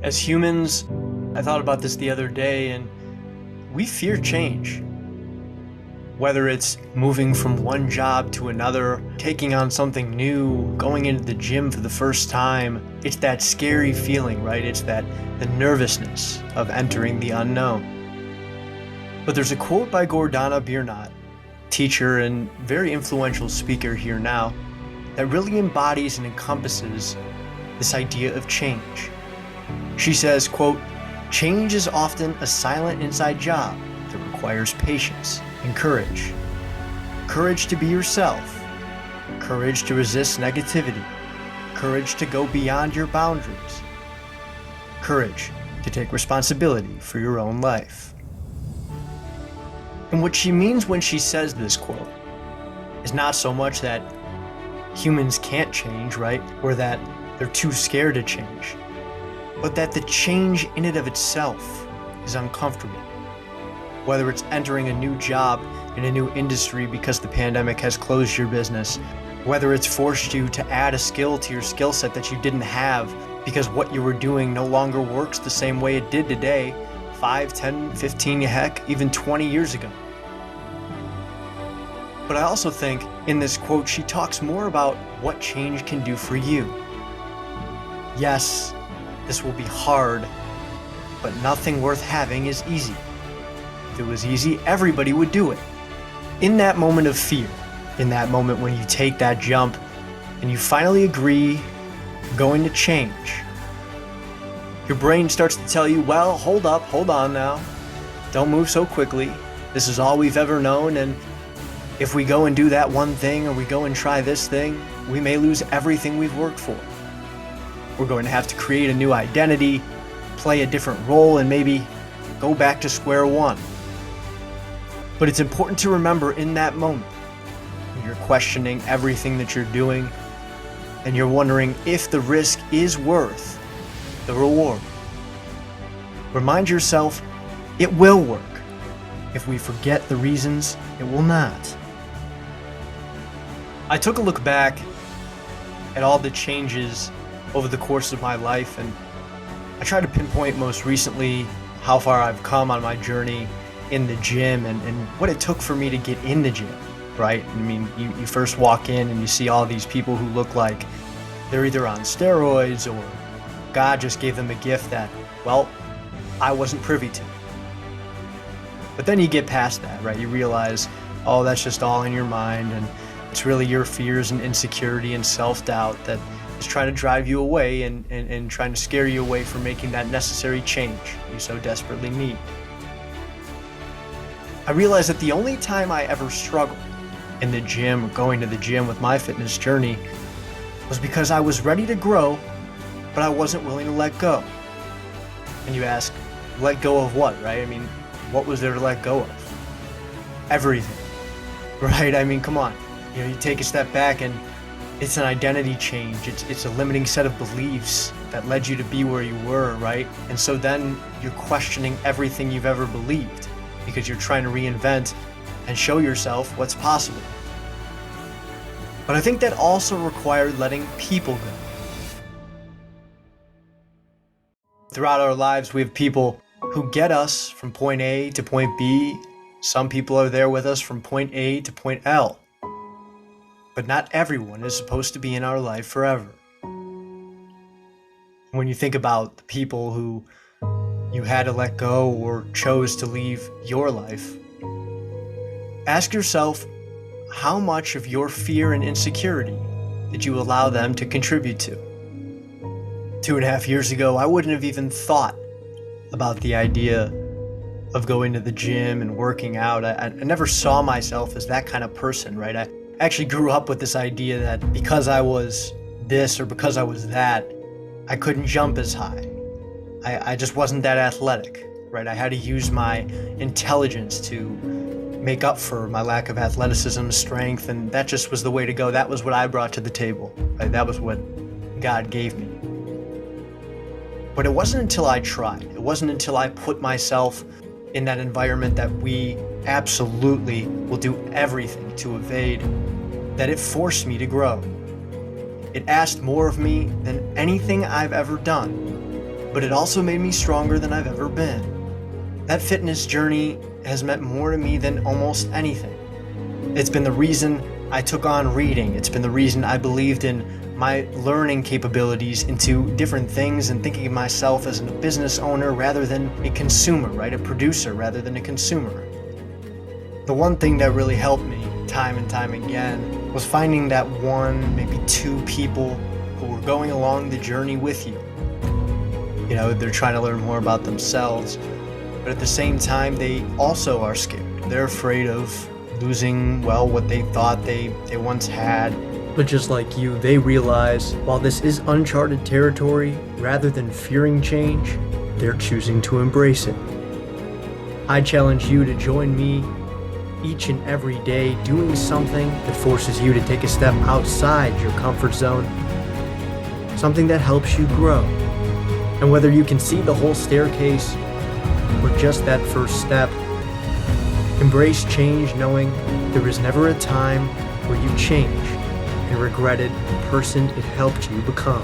As humans, I thought about this the other day, and we fear change. Whether it's moving from one job to another, taking on something new, going into the gym for the first time, it's that scary feeling, right? It's the nervousness of entering the unknown. But there's a quote by Gordana Biernat, teacher and very influential speaker here now, that really embodies and encompasses this idea of change. She says, quote, "Change is often a silent inside job that requires patience and courage. Courage to be yourself, courage to resist negativity, courage to go beyond your boundaries, courage to take responsibility for your own life." And what she means when she says this quote is not so much that humans can't change, right? Or that they're too scared to change, but that the change in and of itself is uncomfortable. Whether it's entering a new job in a new industry because the pandemic has closed your business, whether it's forced you to add a skill to your skill set that you didn't have because what you were doing no longer works the same way it did today, 5, 10, 15, heck, even 20 years ago. But I also think in this quote, she talks more about what change can do for you. Yes, this will be hard, but nothing worth having is easy. If it was easy, everybody would do it. In that moment of fear, in that moment when you take that jump and you finally agree you're going to change, your brain starts to tell you, well, hold on now. Don't move so quickly. This is all we've ever known, and if we go and do that one thing or we go and try this thing, we may lose everything we've worked for. We're going to have to create a new identity, play a different role, and maybe go back to square one. But it's important to remember in that moment, when you're questioning everything that you're doing, and you're wondering if the risk is worth the reward. Remind yourself, it will work. If we forget the reasons, it will not. I took a look back at all the changes over the course of my life, and I tried to pinpoint most recently how far I've come on my journey in the gym and what it took for me to get in the gym, right? I mean, you first walk in and you see all these people who look like they're either on steroids or God just gave them a gift that, well, I wasn't privy to. But then you get past that, right? You realize, oh, that's just all in your mind, and it's really your fears and insecurity and self-doubt that is trying to drive you away and trying to scare you away from making that necessary change you so desperately need. I realized that the only time I ever struggled in the gym or going to the gym with my fitness journey was because I was ready to grow, but I wasn't willing to let go. And you ask, let go of what, right? I mean, what was there to let go of? Everything, right? I mean, come on. You take a step back and it's an identity change. It's a limiting set of beliefs that led you to be where you were, right? And so then you're questioning everything you've ever believed because you're trying to reinvent and show yourself what's possible. But I think that also required letting people go. Throughout our lives, we have people who get us from point A to point B. Some people are there with us from point A to point L. But not everyone is supposed to be in our life forever. When you think about the people who you had to let go or chose to leave your life, ask yourself, how much of your fear and insecurity did you allow them to contribute to? 2.5 years ago, I wouldn't have even thought about the idea of going to the gym and working out. I never saw myself as that kind of person, right? I actually grew up with this idea that because I was this or because I was that, I couldn't jump as high. I just wasn't that athletic, right? I had to use my intelligence to make up for my lack of athleticism, strength, and that just was the way to go. That was what I brought to the table, right? That was what God gave me. But it wasn't until I tried, it wasn't until I put myself in that environment that we absolutely will do everything to evade, that it forced me to grow. It asked more of me than anything I've ever done. but it also made me stronger than I've ever been. That fitness journey has meant more to me than almost anything. It's been the reason I took on reading. It's been the reason I believed in my learning capabilities into different things and thinking of myself as a business owner rather than a consumer, right? A producer rather than a consumer. The one thing that really helped me time and time again was finding that one, maybe two people who were going along the journey with you. You know, they're trying to learn more about themselves, but at the same time, they also are scared. They're afraid of losing, well, what they thought they once had. But just like you, they realize while this is uncharted territory, rather than fearing change, they're choosing to embrace it. I challenge you to join me each and every day doing something that forces you to take a step outside your comfort zone, something that helps you grow. And whether you can see the whole staircase or just that first step, embrace change knowing there is never a time where you change and regretted the person it helped you become.